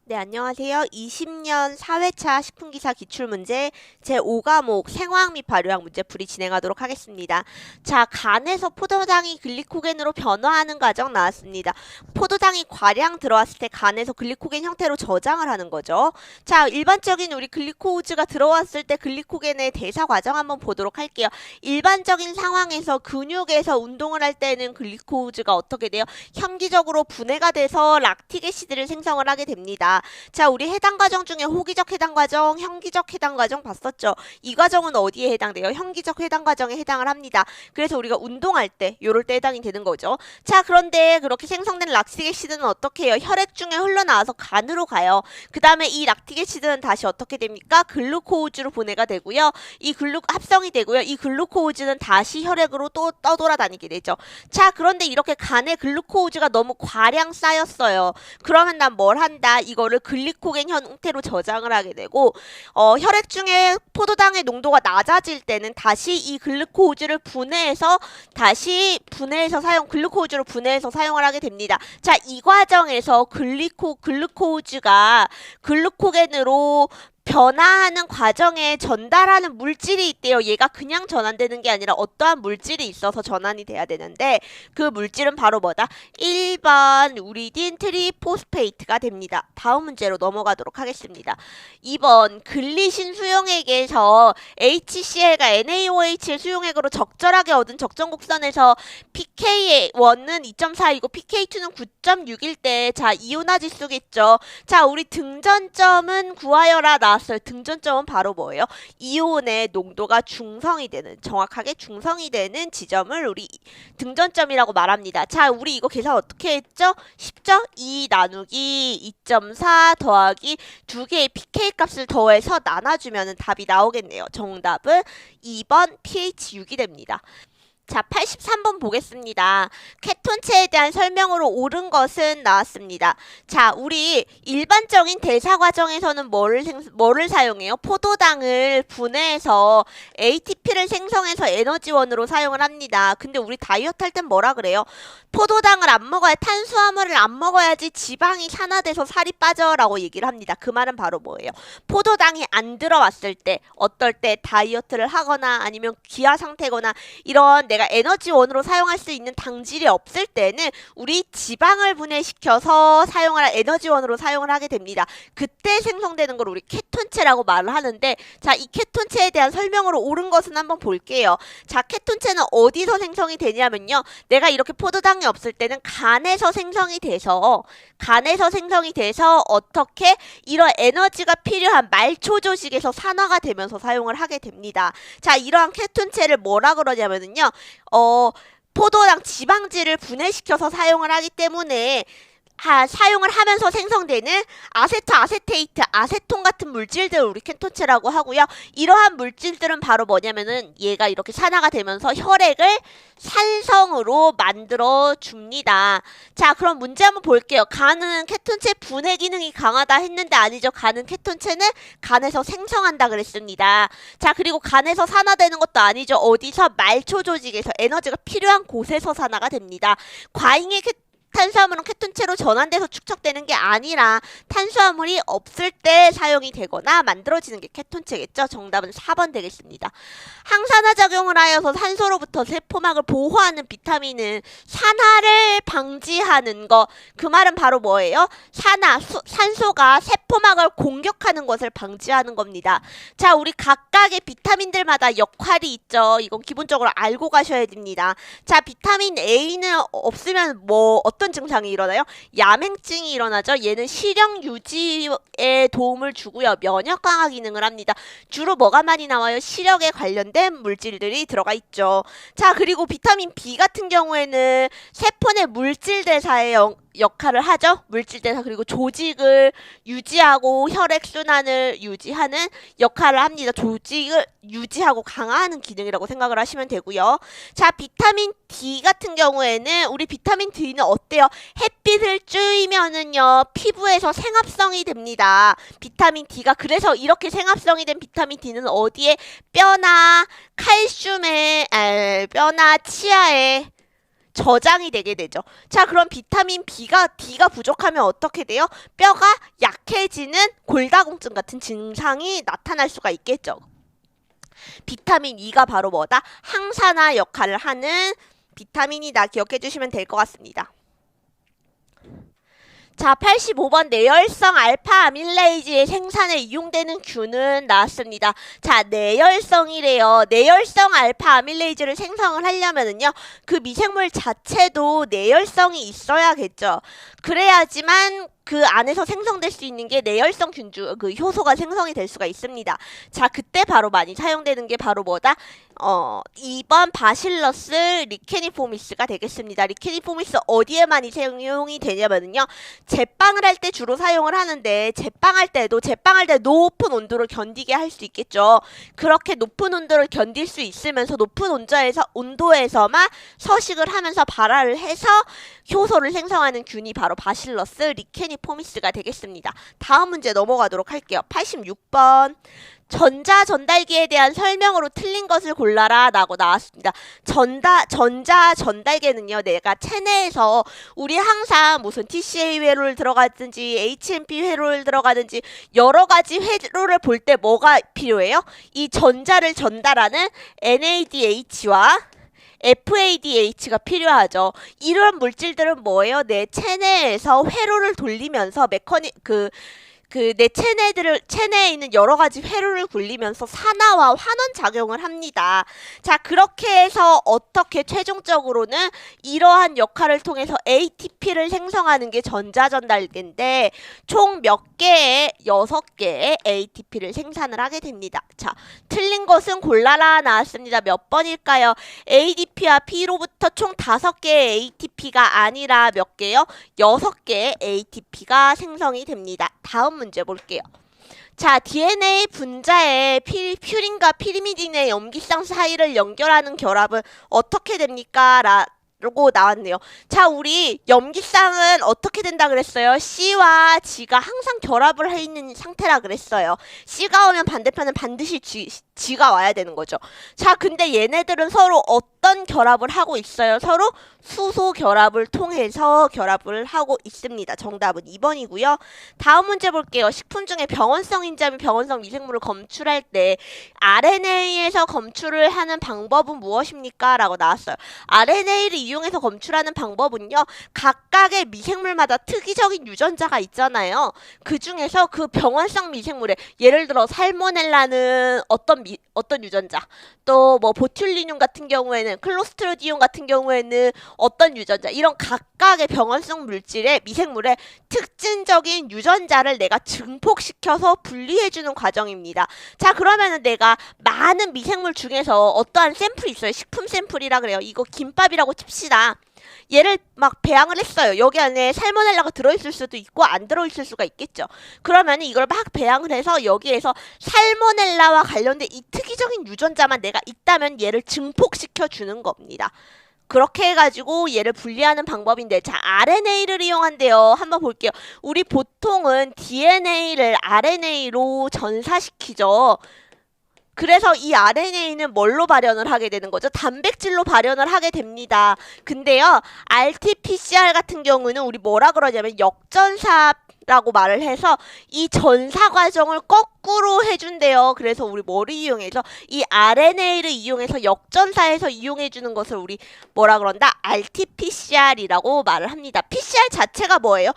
네, 안녕하세요. 20년 4회차 식품기사 기출문제 제5과목 생화학 및 발효학 문제풀이 진행하도록 하겠습니다. 자, 간에서 포도당이 글리코겐으로 변화하는 과정 나왔습니다. 포도당이 과량 들어왔을 때 간에서 글리코겐 형태로 저장을 하는 거죠. 자, 일반적인 우리 글리코우즈가 들어왔을 때 글리코겐의 대사 과정 한번 보도록 할게요. 일반적인 상황에서 근육에서 운동을 할 때는 글리코우즈가 어떻게 돼요? 혐기적으로 분해가 돼서 락틱 애시드를 생성을 하게 됩니다. 자, 우리 해당 과정 중에 호기적 해당 과정, 혐기적 해당 과정 봤었죠? 이 과정은 어디에 해당돼요? 혐기적 해당 과정에 해당을 합니다. 그래서 우리가 운동할 때, 요럴 때 해당이 되는 거죠. 자, 그런데 그렇게 생성된 락틱 애시드는 어떻게 해요? 혈액 중에 흘러나와서 간으로 가요. 그 다음에 이 락틱 애시드는 다시 어떻게 됩니까? 글루코우즈로 분해가 되고요. 합성이 되고요. 이 글루코우즈는 다시 혈액으로 또 떠돌아다니게 되죠. 자, 그런데 이렇게 간에 글루코우즈가 너무 과량 쌓였어요. 그러면 난 뭘 한다? 이거를 글리코겐 형태로 저장을 하게 되고 혈액 중에 포도당의 농도가 낮아질 때는 다시 이 글루코즈를 글루코즈로 분해해서 사용을 하게 됩니다. 자, 이 과정에서 글루코즈가 글루코겐으로 변화하는 과정에 전달하는 물질이 있대요. 얘가 그냥 전환되는 게 아니라 어떠한 물질이 있어서 전환이 돼야 되는데 그 물질은 바로 뭐다? 1번 우리딘 트리포스페이트가 됩니다. 다음 문제로 넘어가도록 하겠습니다. 2번 글리신 수용액에서 HCl가 NaOH의 수용액으로 적절하게 얻은 적정 곡선에서 pK1은 2.4이고 pK2는 9.6일 때 자, 이온화 지수겠죠. 자, 우리 등전점은 구하여라 나왔어요. 등전점은 바로 뭐예요? 이온의 농도가 정확하게 중성이 되는 지점을 우리 등전점이라고 말합니다. 자, 우리 이거 계산 어떻게 했죠? 쉽죠? 2 나누기 2.4 더하기 두 개의 pK 값을 더해서 나눠주면 답이 나오겠네요. 정답은 2번 pH 6이 됩니다. 자, 83번 보겠습니다. 케톤체에 대한 설명으로 옳은 것은 나왔습니다. 자, 우리 일반적인 대사 과정에서는 뭐를 사용해요? 포도당을 분해해서 ATP를 생성해서 에너지원으로 사용을 합니다. 근데 우리 다이어트 할 땐 뭐라 그래요? 포도당을 안 먹어야 탄수화물을 안 먹어야지 지방이 산화돼서 살이 빠져라고 얘기를 합니다. 그 말은 바로 뭐예요? 포도당이 안 들어왔을 때 어떨 때 다이어트를 하거나 아니면 기아 상태거나 이런 내가 에너지원으로 사용할 수 있는 당질이 없을 때는 우리 지방을 분해시켜서 에너지원으로 사용을 하게 됩니다. 그때 생성되는 걸 우리 케톤체라고 말을 하는데 자, 이 케톤체에 대한 설명으로 옳은 것은 한번 볼게요. 자, 케톤체는 어디서 생성이 되냐면요. 내가 이렇게 포도당이 없을 때는 간에서 생성이 돼서 어떻게 이런 에너지가 필요한 말초 조직에서 산화가 되면서 사용을 하게 됩니다. 자, 이러한 케톤체를 뭐라 그러냐면요. 포도당 지방질을 분해시켜서 사용을 하기 때문에 사용을 하면서 생성되는 아세토아세테이트, 아세톤 같은 물질들을 우리 케톤체라고 하고요. 이러한 물질들은 바로 뭐냐면은 얘가 이렇게 산화가 되면서 혈액을 산성으로 만들어 줍니다. 자, 그럼 문제 한번 볼게요. 간은 케톤체 분해 기능이 강하다 했는데 아니죠. 간은 케톤체는 간에서 생성한다 그랬습니다. 자, 그리고 간에서 산화되는 것도 아니죠. 어디서? 말초 조직에서 에너지가 필요한 곳에서 산화가 됩니다. 과잉의 탄수화물은 케톤체로 전환돼서 축적되는 게 아니라 탄수화물이 없을 때 사용이 되거나 만들어지는 게 케톤체겠죠. 정답은 4번 되겠습니다. 항산화 작용을 하여서 산소로부터 세포막을 보호하는 비타민은 산화를 방지하는 거. 그 말은 바로 뭐예요? 산소가 세포막을 공격하는 것을 방지하는 겁니다. 자, 우리 각각의 비타민들마다 역할이 있죠. 이건 기본적으로 알고 가셔야 됩니다. 자, 비타민 A는 없으면 어떤 증상이 일어나요? 야맹증이 일어나죠. 얘는 시력 유지에 도움을 주고요. 면역 강화 기능을 합니다. 주로 뭐가 많이 나와요? 시력에 관련된 물질들이 들어가 있죠. 자, 그리고 비타민 B 같은 경우에는 세포 내 물질 대사에 역할을 하죠. 물질 대사 그리고 조직을 유지하고 혈액순환을 유지하는 역할을 합니다. 조직을 유지하고 강화하는 기능이라고 생각을 하시면 되고요. 자, 비타민 D 같은 경우에는 우리 비타민 D는 어때요? 햇빛을 쬐면은요 피부에서 생합성이 됩니다. 비타민 D가 그래서 이렇게 생합성이 된 비타민 D는 어디에? 뼈나 치아에 저장이 되게 되죠. 자, 그럼 비타민 D가 부족하면 어떻게 돼요? 뼈가 약해지는 골다공증 같은 증상이 나타날 수가 있겠죠. 비타민 E가 바로 뭐다? 항산화 역할을 하는 비타민이다. 기억해 주시면 될 것 같습니다. 자, 85번 내열성 알파 아밀레이즈의 생산에 이용되는 균은 나왔습니다. 자, 내열성이래요. 내열성 알파 아밀레이즈를 생성을 하려면은요, 그 미생물 자체도 내열성이 있어야겠죠. 그래야지만 그 안에서 생성될 수 있는 게 내열성 균주, 그 효소가 생성이 될 수가 있습니다. 자, 그때 바로 많이 사용되는 게 바로 뭐다? 2번 바실러스 리케니포미스가 되겠습니다. 리케니포미스 어디에 많이 사용이 되냐면요. 제빵을 할 때 주로 사용을 하는데, 제빵할 때 높은 온도를 견디게 할 수 있겠죠. 그렇게 높은 온도를 견딜 수 있으면서 높은 온도에서만 서식을 하면서 발화를 해서 효소를 생성하는 균이 바로 바실러스 리케니포미스가 되겠습니다. 다음 문제 넘어가도록 할게요. 86번. 전자 전달기에 대한 설명으로 틀린 것을 골라라 라고 나왔습니다. 전자 전달계는요, 내가 체내에서 우리 항상 무슨 TCA 회로를 들어가든지 HMP 회로를 들어가든지 여러 가지 회로를 볼 때 뭐가 필요해요? 이 전자를 전달하는 NADH와 FADH가 필요하죠. 이런 물질들은 뭐예요? 내 체내에서 회로를 돌리면서 내 체내에 있는 여러 가지 회로를 굴리면서 산화와 환원 작용을 합니다. 자, 그렇게 해서 어떻게 최종적으로는 이러한 역할을 통해서 ATP를 생성하는 게 전자전달계인데 총 몇 개의 6개의 ATP를 생산을 하게 됩니다. 자, 틀린 것은 골라라 나왔습니다. 몇 번일까요? ADP와 P로부터 총 5개의 ATP가 아니라 몇 개요? 6개의 ATP가 생성이 됩니다. 다음 문제 볼게요. 자, DNA 분자의 퓨린과 피리미딘의 염기성 사이를 연결하는 결합은 어떻게 됩니까? 라고 나왔네요. 자, 우리 염기쌍은 어떻게 된다 그랬어요? C와 G가 항상 결합을 해 있는 상태라 그랬어요. C가 오면 반대편은 반드시 G가 와야 되는 거죠. 자, 근데 얘네들은 서로 어떤 결합을 하고 있어요? 서로 수소 결합을 통해서 결합을 하고 있습니다. 정답은 2번이고요. 다음 문제 볼게요. 식품 중에 병원성 인자 및 병원성 미생물을 검출할 때 RNA에서 검출을 하는 방법은 무엇입니까? 라고 나왔어요. RNA를 이용해서 검출하는 방법은요, 각각의 미생물마다 특이적인 유전자가 있잖아요. 그 중에서 그 병원성 미생물에 예를 들어 살모넬라는 어떤 유전자, 또 뭐 보툴리늄 같은 경우에는, 클로스트리디움 같은 경우에는 어떤 유전자, 이런 각각의 병원성 물질의 미생물의 특징적인 유전자를 내가 증폭시켜서 분리해주는 과정입니다. 자, 그러면은 내가 많은 미생물 중에서 어떠한 샘플이 있어요. 식품 샘플이라 그래요. 이거 김밥이라고 칩시다. 얘를 막 배양을 했어요. 여기 안에 살모넬라가 들어있을 수도 있고 안 들어있을 수가 있겠죠. 그러면 이걸 막 배양을 해서 여기에서 살모넬라와 관련된 이 특이적인 유전자만 내가 있다면 얘를 증폭시켜 주는 겁니다. 그렇게 해가지고 얘를 분리하는 방법인데, 자, RNA를 이용한대요. 한번 볼게요. 우리 보통은 DNA를 RNA로 전사시키죠. 그래서 이 RNA는 뭘로 발현을 하게 되는 거죠? 단백질로 발현을 하게 됩니다. 근데요, RT-PCR 같은 경우는 우리 뭐라 그러냐면 역전사라고 말을 해서 이 전사 과정을 거꾸로 해준대요. 그래서 우리 뭐를 이용해서 이 RNA를 이용해서 역전사해서 이용해주는 것을 우리 뭐라 그런다? RT-PCR이라고 말을 합니다. PCR 자체가 뭐예요?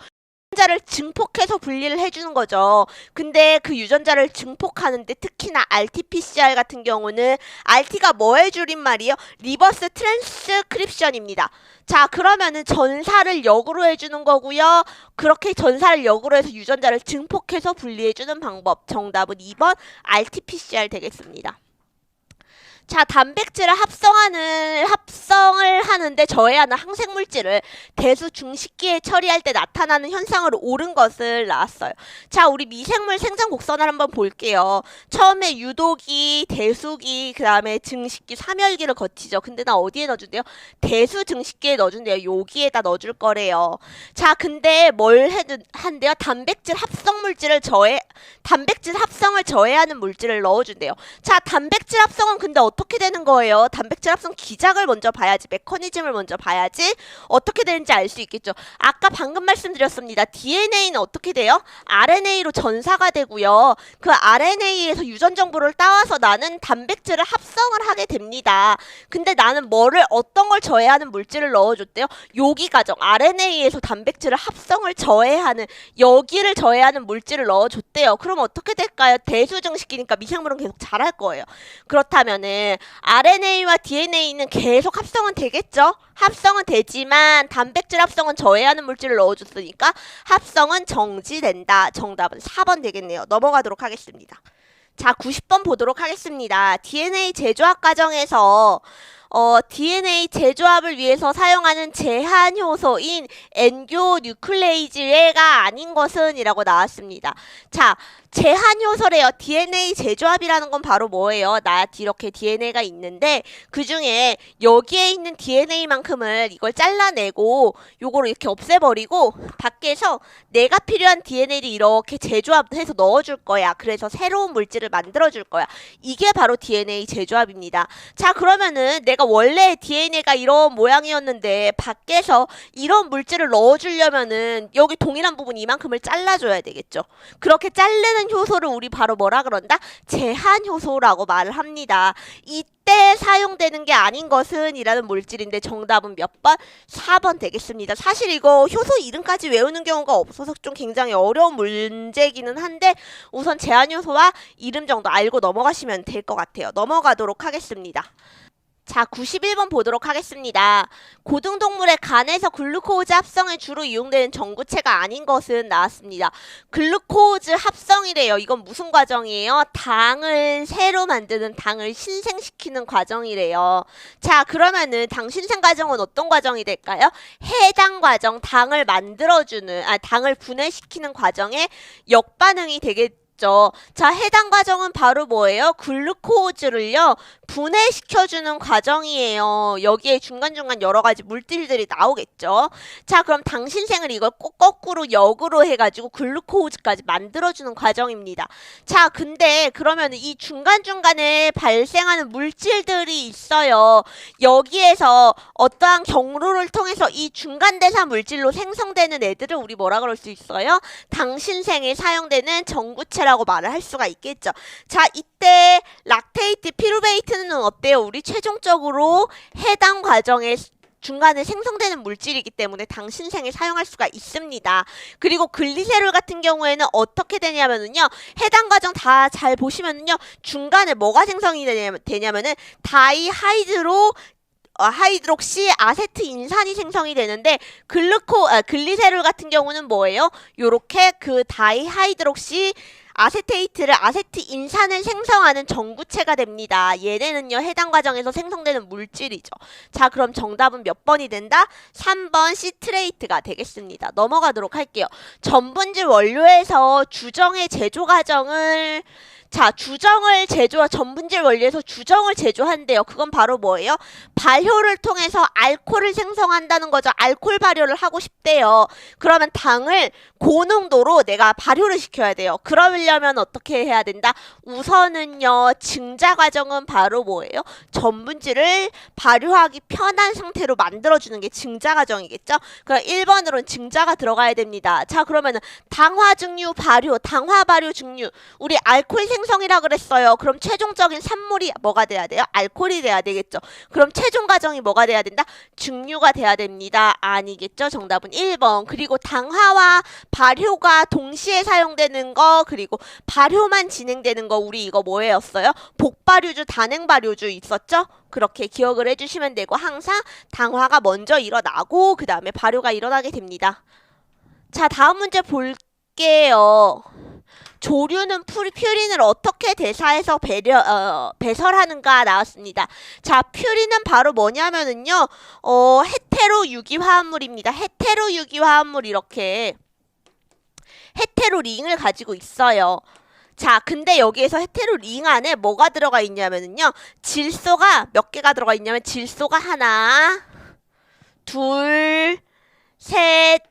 유전자를 증폭해서 분리를 해주는 거죠. 근데 그 유전자를 증폭하는데 특히나 RT-PCR 같은 경우는 RT가 뭐의 줄임말이요? 리버스 트랜스크립션입니다. 자, 그러면은 전사를 역으로 해주는 거고요. 그렇게 전사를 역으로 해서 유전자를 증폭해서 분리해주는 방법. 정답은 2번 RT-PCR 되겠습니다. 자, 단백질을 합성을 하는데 저해하는 항생물질을 대수 중식기에 처리할 때 나타나는 현상으로 옳은 것을 나왔어요. 자, 우리 미생물 생장 곡선을 한번 볼게요. 처음에 유도기, 대수기, 그 다음에 증식기, 사멸기를 거치죠. 근데 나 어디에 넣어준대요? 대수 증식기에 넣어준대요. 여기에다 넣어줄 거래요. 자, 근데 뭘 한대요? 단백질 합성을 저해하는 물질을 넣어준대요. 자, 단백질 합성은 근데 어떻게 어떻게 되는 거예요? 단백질 합성 기작을 먼저 봐야지, 메커니즘을 먼저 봐야지 어떻게 되는지 알 수 있겠죠. 아까 방금 말씀드렸습니다. DNA는 어떻게 돼요? RNA로 전사가 되고요. 그 RNA에서 유전 정보를 따와서 나는 단백질을 합성을 하게 됩니다. 근데 나는 어떤 걸 저해하는 물질을 넣어줬대요? 요기 과정, RNA에서 단백질을 합성을 저해하는, 여기를 저해하는 물질을 넣어줬대요. 그럼 어떻게 될까요? 대수증식이니까 미생물은 계속 자랄 거예요. 그렇다면은 RNA와 DNA는 계속 합성은 되겠죠? 합성은 되지만 단백질 합성은 저해하는 물질을 넣어줬으니까 합성은 정지된다. 정답은 4번 되겠네요. 넘어가도록 하겠습니다. 자, 90번 보도록 하겠습니다. DNA 제조합 과정에서 DNA 제조합을 위해서 사용하는 제한 효소인 엔교 뉴클레이즈가 아닌 것은 이라고 나왔습니다. 자, 제한 효소래요. DNA 제조합이라는 건 바로 뭐예요? 이렇게 DNA가 있는데 그 중에 여기에 있는 DNA만큼을 이걸 잘라내고 요거를 이렇게 없애버리고 밖에서 내가 필요한 DNA를 이렇게 제조합해서 넣어줄 거야. 그래서 새로운 물질을 만들어줄 거야. 이게 바로 DNA 제조합입니다. 자, 그러면은 내가 원래 DNA가 이런 모양이었는데 밖에서 이런 물질을 넣어주려면은 여기 동일한 부분 이만큼을 잘라줘야 되겠죠. 그렇게 자르는 효소를 우리 바로 뭐라 그런다? 제한 효소라고 말을 합니다. 이때 사용되는 게 아닌 것은 이라는 물질인데 정답은 몇 번? 4번 되겠습니다. 사실 이거 효소 이름까지 외우는 경우가 없어서 좀 굉장히 어려운 문제기는 한데 우선 제한 효소와 이름 정도 알고 넘어가시면 될 것 같아요. 넘어가도록 하겠습니다. 자, 91번 보도록 하겠습니다. 고등동물의 간에서 글루코즈 합성에 주로 이용되는 전구체가 아닌 것은 나왔습니다. 글루코즈 합성이래요. 이건 무슨 과정이에요? 당을 새로 만드는, 당을 신생시키는 과정이래요. 자, 그러면은 당 신생 과정은 어떤 과정이 될까요? 해당 과정, 당을 만들어주는, 당을 분해시키는 과정의 역반응이 되겠죠. 자, 해당 과정은 바로 뭐예요? 글루코즈를요, 분해시켜주는 과정이에요. 여기에 중간중간 여러 가지 물질들이 나오겠죠. 자, 그럼 당신생을 이걸 꼭 거꾸로 역으로 해가지고 글루코즈까지 만들어주는 과정입니다. 자, 근데 그러면 이 중간중간에 발생하는 물질들이 있어요. 여기에서 어떠한 경로를 통해서 이 중간대사 물질로 생성되는 애들을 우리 뭐라 그럴 수 있어요? 당신생에 사용되는 전구체라고 말을 할 수가 있겠죠. 자, 이때 락테이트, 피루베이트는 어때요? 우리 최종적으로 해당 과정에 중간에 생성되는 물질이기 때문에 당신생에 사용할 수가 있습니다. 그리고 글리세롤 같은 경우에는 어떻게 되냐면은요, 해당 과정 다 잘 보시면은요, 중간에 뭐가 생성이 되냐면은 하이드록시 아세트 인산이 생성이 되는데 글리세롤 같은 경우는 뭐예요? 요렇게 그 다이하이드록시 아세테이트를 아세트 인산을 생성하는 전구체가 됩니다. 얘네는요, 해당 과정에서 생성되는 물질이죠. 자, 그럼 정답은 몇 번이 된다? 3번 시트레이트가 되겠습니다. 넘어가도록 할게요. 전분질 원료에서 주정의 제조 과정을 전분질 원료에서 주정을 제조한대요. 그건 바로 뭐예요? 발효를 통해서 알코올을 생성한다는 거죠. 알코올 발효를 하고 싶대요. 그러면 당을 고농도로 내가 발효를 시켜야 돼요. 그러려면 어떻게 해야 된다? 우선은요, 증자 과정은 바로 뭐예요? 전분질을 발효하기 편한 상태로 만들어주는 게 증자 과정이겠죠? 그럼 1번으로는 증자가 들어가야 됩니다. 자, 그러면은 당화 증류 발효, 당화 발효 증류. 우리 알코올 생성이라 그랬어요. 그럼 최종적인 산물이 뭐가 돼야 돼요? 알코올이 돼야 되겠죠. 그럼 최종 과정이 뭐가 돼야 된다? 증류가 돼야 됩니다. 아니겠죠? 정답은 1번. 그리고 당화와 발효가 동시에 사용되는 거, 그리고 발효만 진행되는 거, 우리 이거 뭐였어요? 복발효주, 단행발효주 있었죠? 그렇게 기억을 해주시면 되고, 항상 당화가 먼저 일어나고 그 다음에 발효가 일어나게 됩니다. 자, 다음 문제 볼게요. 조류는 퓨린을 어떻게 대사해서 배설하는가 나왔습니다. 자, 퓨린은 바로 뭐냐면은요, 헤테로 유기화합물입니다. 헤테로 유기화합물, 이렇게 헤테로 링을 가지고 있어요. 자, 근데 여기에서 헤테로 링 안에 뭐가 들어가 있냐면은요, 질소가 몇 개가 들어가 있냐면 질소가 하나, 둘, 셋,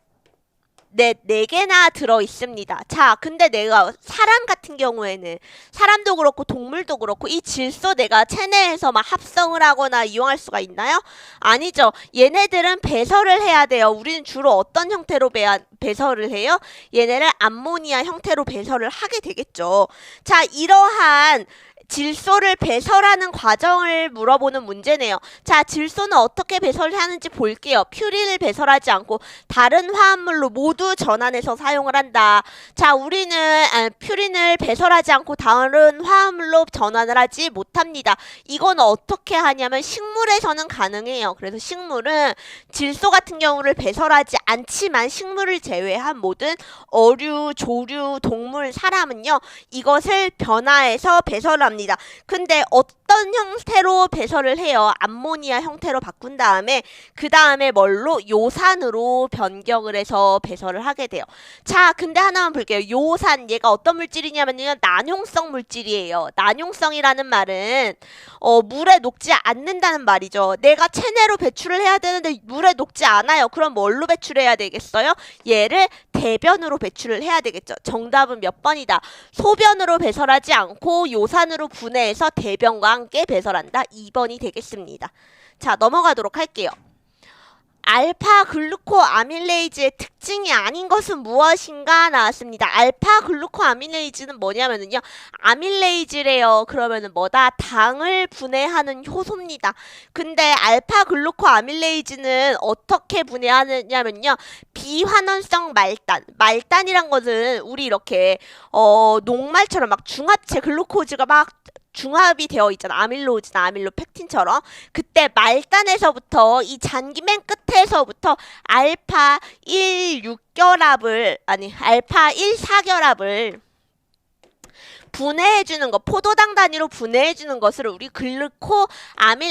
네 개나 들어 있습니다. 자, 근데 내가 사람 같은 경우에는 사람도 그렇고 동물도 그렇고 이 질소 내가 체내에서 막 합성을 하거나 이용할 수가 있나요? 아니죠. 얘네들은 배설을 해야 돼요. 우리는 주로 어떤 형태로 배설을 해요? 얘네를 암모니아 형태로 배설을 하게 되겠죠. 자, 이러한 질소를 배설하는 과정을 물어보는 문제네요. 자, 질소는 어떻게 배설하는지 볼게요. 퓨린을 배설하지 않고 다른 화합물로 모두 전환해서 사용을 한다. 자, 우리는 퓨린을 배설하지 않고 다른 화합물로 전환을 하지 못합니다. 이건 어떻게 하냐면 식물에서는 가능해요. 그래서 식물은 질소 같은 경우를 배설하지 않지만 식물을 제외한 모든 어류, 조류, 동물, 사람은요. 이것을 변화해서 배설을 합니다. 근데 어떤 형태로 배설을 해요? 암모니아 형태로 바꾼 다음에 그 다음에 뭘로? 요산으로 변경을 해서 배설을 하게 돼요. 자, 근데 하나만 볼게요. 요산, 얘가 어떤 물질이냐면요. 난용성 물질이에요. 난용성이라는 말은 물에 녹지 않는다는 말이죠. 내가 체내로 배출을 해야 되는데 물에 녹지 않아요. 그럼 뭘로 배출해야 되겠어요? 얘를 대변으로 배출을 해야 되겠죠. 정답은 몇 번이다? 소변으로 배설하지 않고 요산으로 분해해서 대변과 함께 배설한다. 2번이 되겠습니다. 자, 넘어가도록 할게요. 알파 글루코 아밀레이즈의 특징이 아닌 것은 무엇인가 나왔습니다. 알파 글루코 아밀레이즈는 뭐냐면요. 아밀레이즈래요. 그러면은 뭐다? 당을 분해하는 효소입니다. 근데 알파 글루코 아밀레이즈는 어떻게 분해하느냐면요. 비환원성 말단. 말단이란 것은 우리 이렇게 녹말처럼 막 중합체 글루코즈가 막 중합이 되어 있잖아. 아밀로즈나 아밀로펙틴처럼. 그때 말단에서부터 이 잔기 맨 끝에서부터 알파 1 6결합을 알파 1 4결합을 분해해주는 것, 포도당 단위로 분해해주는 것을 우리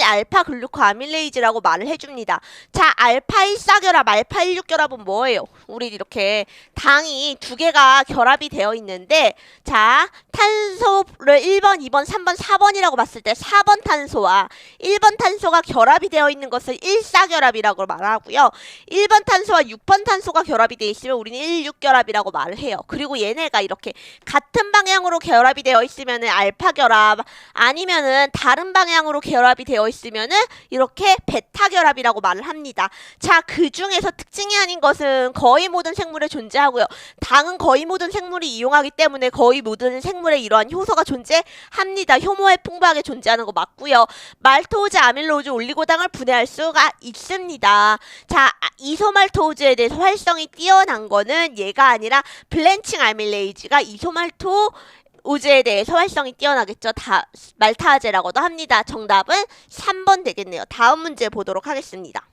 알파 글루코 아밀레이즈라고 말을 해줍니다. 자, 알파 1사결합, 알파 16결합은 뭐예요? 우리 이렇게 당이 두 개가 결합이 되어 있는데, 자, 탄소를 1번, 2번, 3번, 4번이라고 봤을 때 4번 탄소와 1번 탄소가 결합이 되어 있는 것을 1사결합이라고 말하고요. 1번 탄소와 6번 탄소가 결합이 되어 있으면 우리는 16결합이라고 말을 해요. 그리고 얘네가 이렇게 같은 방향으로 결합이 되어 있으면은 알파 결합, 아니면은 다른 방향으로 결합이 되어 있으면은 이렇게 베타 결합이라고 말을 합니다. 자, 그 중에서 특징이 아닌 것은 거의 모든 생물에 존재하고요. 당은 거의 모든 생물이 이용하기 때문에 거의 모든 생물에 이러한 효소가 존재합니다. 효모에 풍부하게 존재하는 거 맞고요. 말토우즈, 아밀로즈, 올리고당을 분해할 수가 있습니다. 자, 이소말토우즈에 대해서 활성이 뛰어난 거는 얘가 아니라 블렌칭 아밀레이즈가 이소말토우즈에 대해서 활성이 뛰어나겠죠. 말타아제라고도 합니다. 정답은 3번 되겠네요. 다음 문제 보도록 하겠습니다.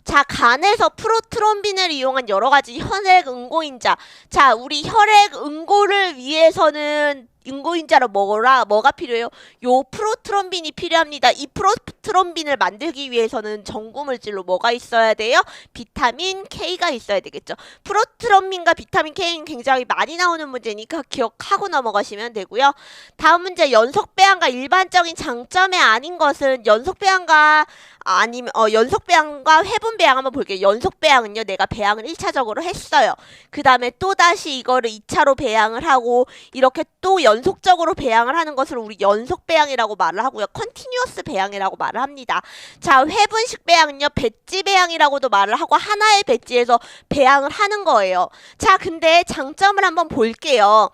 자, 간에서 프로트롬빈을 이용한 여러가지 혈액 응고인자. 자, 우리 혈액 응고를 위해서는 응고인자로 뭐가 필요해요? 요 프로트롬빈이 필요합니다. 이 프로트롬빈을 만들기 위해서는 전구물질로 뭐가 있어야 돼요? 비타민 K가 있어야 되겠죠. 프로트롬빈과 비타민 K는 굉장히 많이 나오는 문제니까 기억하고 넘어가시면 되고요. 다음 문제, 연속배양과 일반적인 장점이 아닌 것은 연속배양과 회분배양 한번 볼게요. 연속배양은요, 내가 배양을 1차적으로 했어요. 그 다음에 또다시 이거를 2차로 배양을 하고, 이렇게 또 연속적으로 배양을 하는 것을 우리 연속 배양이라고 말을 하고요. 컨티뉴어스 배양이라고 말을 합니다. 자, 회분식 배양은요, 배지 배양이라고도 말을 하고 하나의 배지에서 배양을 하는 거예요. 자, 근데 장점을 한번 볼게요.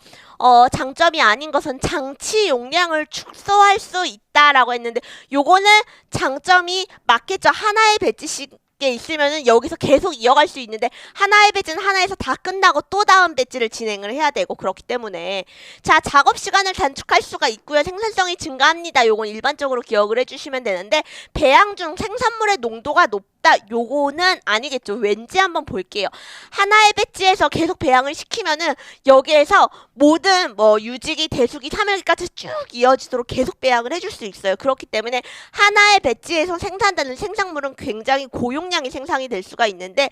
장점이 아닌 것은 장치 용량을 축소할 수 있다라고 했는데, 요거는 장점이 맞겠죠. 하나의 배지씩 있으면은 여기서 계속 이어갈 수 있는데, 하나의 배지는 하나에서 다 끝나고 또 다음 배지를 진행을 해야 되고, 그렇기 때문에 자, 작업 시간을 단축할 수가 있고요. 생산성이 증가합니다. 요건 일반적으로 기억을 해주시면 되는데, 배양 중 생산물의 농도가 높다. 요거는 아니겠죠. 왠지 한번 볼게요. 하나의 배지에서 계속 배양을 시키면은 여기에서 모든 유지기, 대수기, 삼열기까지 쭉 이어지도록 계속 배양을 해줄 수 있어요. 그렇기 때문에 하나의 배지에서 생산되는 생산물은 굉장히 고용량이 생산이 될 수가 있는데,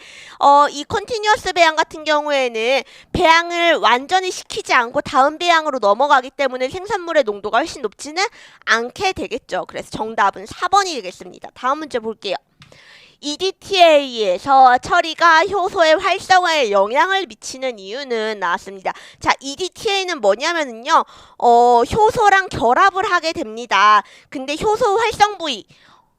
이 컨티뉴어스 배양 같은 경우에는 배양을 완전히 시키지 않고 다음 배양으로 넘어가기 때문에 생산물의 농도가 훨씬 높지는 않게 되겠죠. 그래서 정답은 4번이 되겠습니다. 다음 문제 볼게요. EDTA에서 처리가 효소의 활성화에 영향을 미치는 이유는 나왔습니다. 자, EDTA는 뭐냐면은요, 효소랑 결합을 하게 됩니다. 근데 효소 활성 부위,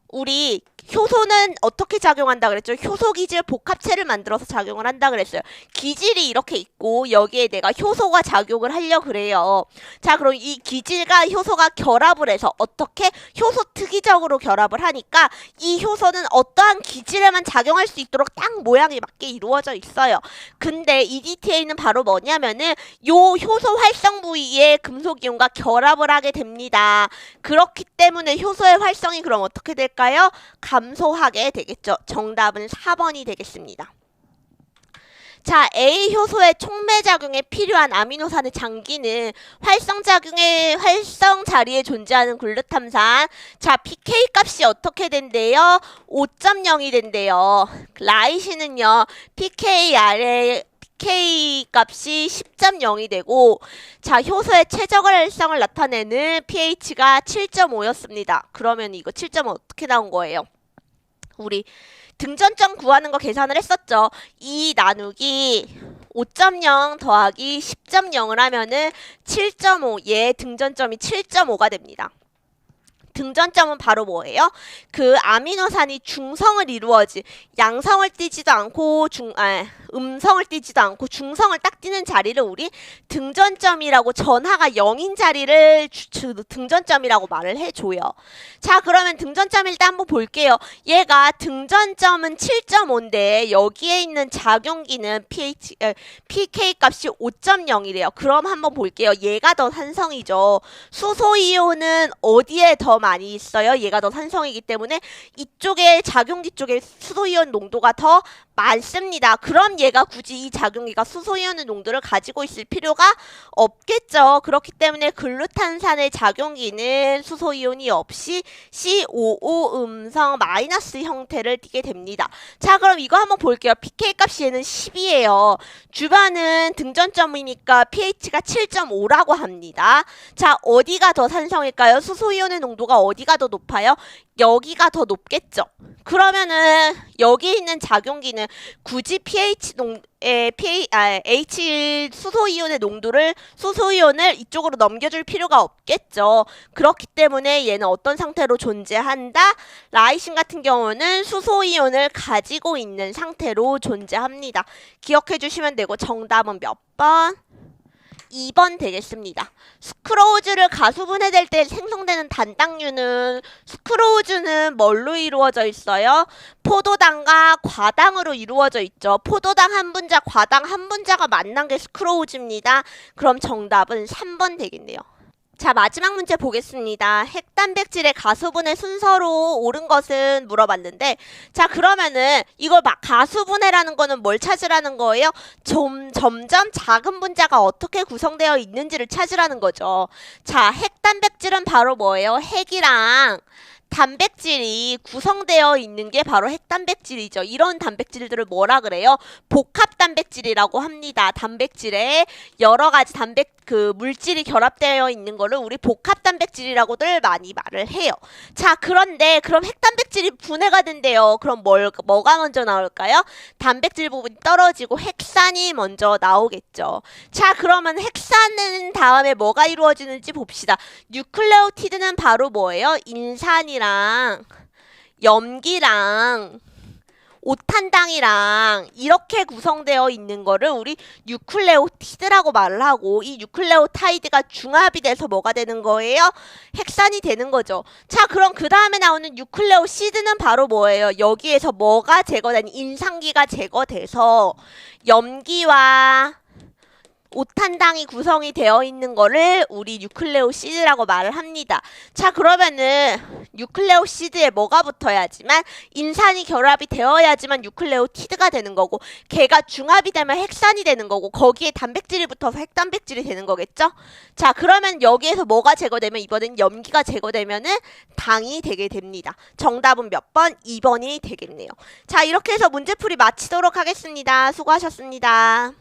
우리 효소는 어떻게 작용한다 그랬죠? 효소 기질 복합체를 만들어서 작용을 한다 그랬어요. 기질이 이렇게 있고 여기에 내가 효소가 작용을 하려 그래요. 자, 그럼 이 기질과 효소가 결합을 해서 어떻게 효소 특이적으로 결합을 하니까 이 효소는 어떠한 기질에만 작용할 수 있도록 딱 모양이 맞게 이루어져 있어요. 근데 EDTA는 바로 뭐냐면은 요 효소 활성 부위에 금속 이온과 결합을 하게 됩니다. 그렇기 때문에 효소의 활성이 그럼 어떻게 될까요? 감소하게 되겠죠. 정답은 4번이 되겠습니다. 자, A 효소의 촉매작용에 필요한 아미노산의 장기는 활성 자리에 존재하는 글루탐산. 자, pK 값이 어떻게 된대요? 5.0이 된대요. 라이신은요, pK 아래 pK 값이 10.0이 되고, 자, 효소의 최적 활성을 나타내는 pH가 7.5였습니다. 그러면 이거 7.5 어떻게 나온 거예요? 우리 등전점 구하는 거 계산을 했었죠. 2 나누기 5.0 더하기 10.0을 하면은 7.5, 얘 등전점이 7.5가 됩니다. 등전점은 바로 뭐예요? 그 아미노산이 중성을 이루어지, 양성을 띠지도 않고 음성을 띠지도 않고 중성을 딱 띠는 자리를 우리 등전점이라고, 전하가 0인 자리를 등전점이라고 말을 해줘요. 자, 그러면 등전점 일단 한번 볼게요. 얘가 등전점은 7.5인데 여기에 있는 작용기는 pK 값이 5.0이래요. 그럼 한번 볼게요. 얘가 더 산성이죠. 수소이온은 어디에 더 많이 있어요? 얘가 더 산성이기 때문에 이쪽에, 작용기 쪽에 수소이온 농도가 더 많습니다. 그럼 얘가 굳이 이 작용기가 수소이온의 농도를 가지고 있을 필요가 없겠죠. 그렇기 때문에 글루탄산의 작용기는 수소이온이 없이 COO 음성 마이너스 형태를 띠게 됩니다. 자, 그럼 이거 한번 볼게요. pK 값이 얘는 10이에요. 주변은 등전점이니까 pH가 7.5라고 합니다. 자, 어디가 더 산성일까요? 수소이온의 농도가 어디가 더 높아요? 여기가 더 높겠죠. 그러면은 여기 있는 작용기는 굳이 수소이온을 이쪽으로 넘겨줄 필요가 없겠죠. 그렇기 때문에 얘는 어떤 상태로 존재한다? 라이신 같은 경우는 수소이온을 가지고 있는 상태로 존재합니다. 기억해 주시면 되고, 정답은 몇 번? 2번 되겠습니다. 스크로우즈를 가수분해될 때 생성되는 단당류는, 스크로우즈는 뭘로 이루어져 있어요? 포도당과 과당으로 이루어져 있죠. 포도당 한 분자, 과당 한 분자가 만난 게 스크로우즈입니다. 그럼 정답은 3번 되겠네요. 자, 마지막 문제 보겠습니다. 핵단백질의 가수분해 순서로 옳은 것은 물어봤는데, 자, 그러면은 이걸 가수분해라는 거는 뭘 찾으라는 거예요? 점점 작은 분자가 어떻게 구성되어 있는지를 찾으라는 거죠. 자, 핵단백질은 바로 뭐예요? 핵이랑 단백질이 구성되어 있는 게 바로 핵단백질이죠. 이런 단백질들을 뭐라 그래요? 복합단백질이라고 합니다. 단백질에 여러 가지 물질이 결합되어 있는 거를 우리 복합단백질이라고들 많이 말을 해요. 자, 그런데 그럼 핵단백질이 분해가 된대요. 그럼 뭐가 먼저 나올까요? 단백질 부분이 떨어지고 핵산이 먼저 나오겠죠. 자, 그러면 핵산은 다음에 뭐가 이루어지는지 봅시다. 뉴클레오티드는 바로 뭐예요? 인산이랑 염기랑 오탄당이랑 이렇게 구성되어 있는 거를 우리 뉴클레오티드라고 말을 하고, 이 뉴클레오타이드가 중합이 돼서 뭐가 되는 거예요? 핵산이 되는 거죠. 자, 그럼 그 다음에 나오는 뉴클레오시드는 바로 뭐예요? 여기에서 뭐가 제거되니? 인산기가 제거돼서 염기와 오탄당이 구성이 되어 있는 거를 우리 뉴클레오시드라고 말을 합니다. 자, 그러면은 뉴클레오시드에 뭐가 붙어야지만, 인산이 결합이 되어야지만 뉴클레오티드가 되는 거고, 걔가 중합이 되면 핵산이 되는 거고, 거기에 단백질이 붙어서 핵단백질이 되는 거겠죠? 자, 그러면 여기에서 뭐가 제거되면, 이번엔 염기가 제거되면은 당이 되게 됩니다. 정답은 몇 번? 2번이 되겠네요. 자, 이렇게 해서 문제풀이 마치도록 하겠습니다. 수고하셨습니다.